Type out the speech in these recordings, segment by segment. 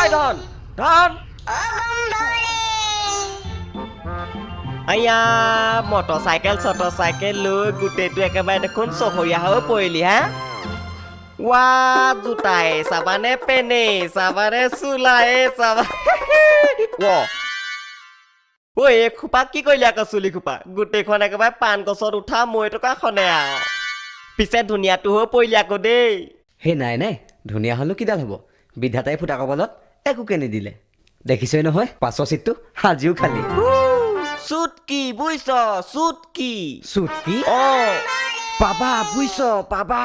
ধন ধন আয়া মটৰচাইকেল লৈ গোটেইটো একেবাৰে দেখোন চহৰীয়া হৈ পৰিলি হা ৱা জোতাই চাবানে পেনে চাবানে চোলাই চাবা ঐ এই খোপা কি কৰিলি আকৌ চুলি খোপা গোটেইখন একেবাৰে পাণ গছত উঠা মৈ টকা খনে আৰু পিছে ধুনীয়াটো হৈ পৰিলি আকৌ দেই হে নাই ধুনীয়া হ'লো কিডাল হ'ব বিধাতাই ফুটা কপালত একোকে নিদিলে দেখিছই নহয় পাছৰ চিটটো আজিও খালি চুটকি বুইছ চুটকি চুটকি পাবা বুইছ পাবা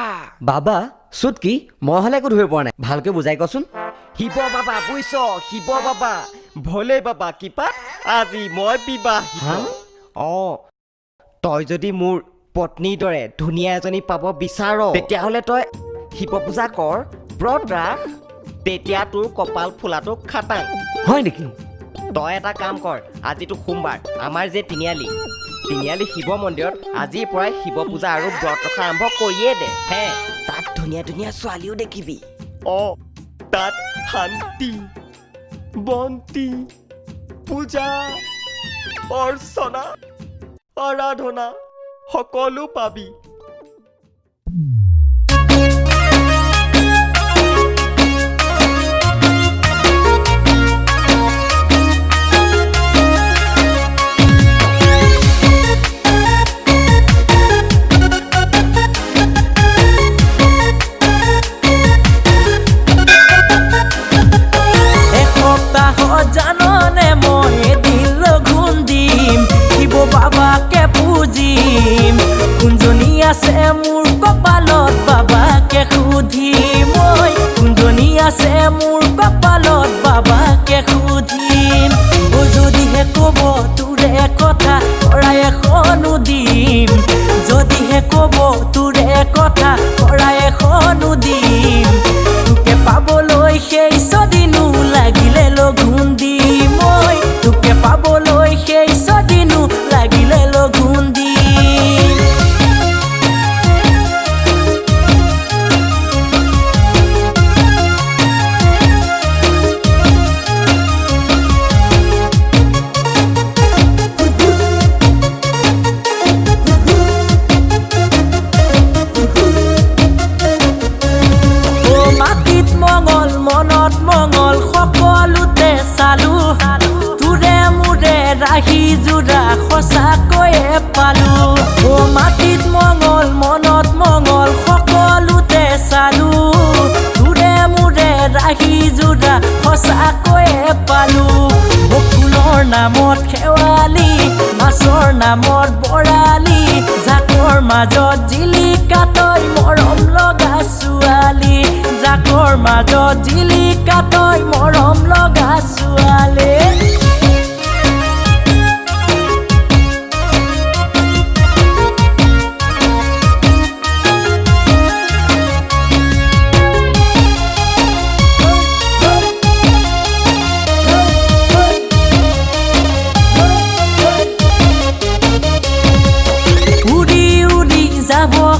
বাবা চুটকি মই হ'লে একো ধৰিব পৰা নাই ভালকৈ বুজাই কচোন শিৱ বাবা বুইছ শিৱ বাবা ভলে বাবা কিপাত আজি মই বিবাহিত তই যদি মোৰ পত্নীৰ দৰে ধুনীয়া এজনী পাব বিচাৰ তেতিয়াহ'লে তই শিৱ পূজা কৰ ব্ৰত ৰাখ তেতিয়া তোৰ কপাল ফুলাটো খাটাং হয় নেকি তই এটা কাম কৰ আজিতো সোমবাৰ আমাৰ যে তিনিআলি শিৱ মন্দিৰত আজিৰ পৰাই শিৱ পূজা আৰু ব্ৰত ৰখা আৰম্ভ কৰিয়ে দে হে তাত ধুনীয়া ধুনীয়া ছোৱালীও দেখিবি তাত শান্তি বন্তি পূজা অৰ্চনা আৰাধনা সকলো পাবি মোৰ কপালত বাবাকে সুধিম কুঞ্জনী আছে মোৰ কপালত বাবাকে সুধিম যদিহে ক'ব তোৰে কথা শৰাই এখনো দিম যদিহে ক'ব তোৰে কথা শৰাই এখনো দিম তোকে পাবলৈ সেই ছদিনো লাগিলে লঘোণ দিম তোকে পাবলৈ সেই ছদিনো লাগিলে লঘোণ দিম যোৰা সঁচাকৈয়ে পালো মাটিত মঙল মনত মঙল সকলোতে চালো তোৰে মোৰে ৰাখি যোৰা সঁচাকৈয়ে পালো ফুলৰ নামত খেৱালি মাছৰ নামত বৰালি জাকৰ মাজত জিলিকা তই মৰম লগা ছোৱালী জাকৰ মাজত জিলিকা তই মৰম লগা ছোৱালী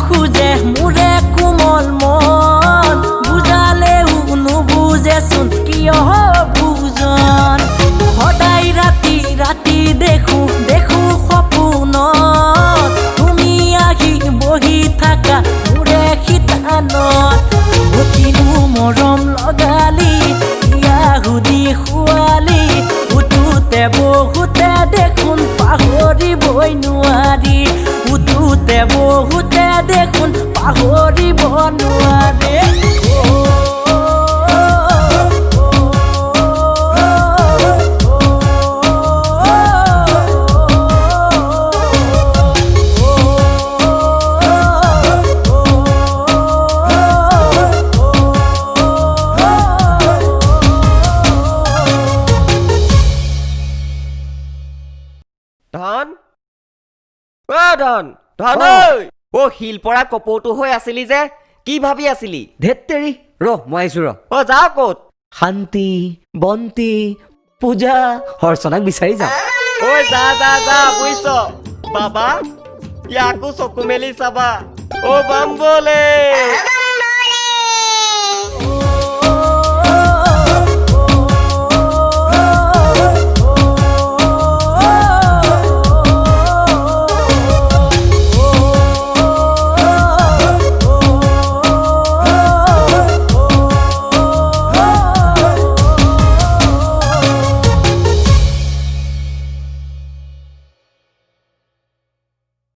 খুজে মোৰে কোমল মন বুজালেও নুবুজেচোন কিয় বুজন সদায় ৰাতি ৰাতি দেখো সপোনত তুমি আহি বহি থাকা মোৰে শীতানত কিনো মৰম লগালি ইয়া সুধি খোৱালি উঠোতে বহুতে দেখোন পাহৰিবই নোৱাৰি উঠোতে বহুতে দেখোন পাহৰিব নোৱাৰে ধন শিলপৰা কপৌটো হৈ আছিলি যে কি ভাবি আছিলি ধেত্তেৰি মই আহিছো যা ক'ত শান্তি বন্তি পূজা অৰ্চনাক বিচাৰি যাওঁ যা বুইছ বাবা ইয়াকো চকু মেলি চাবা বাম বলে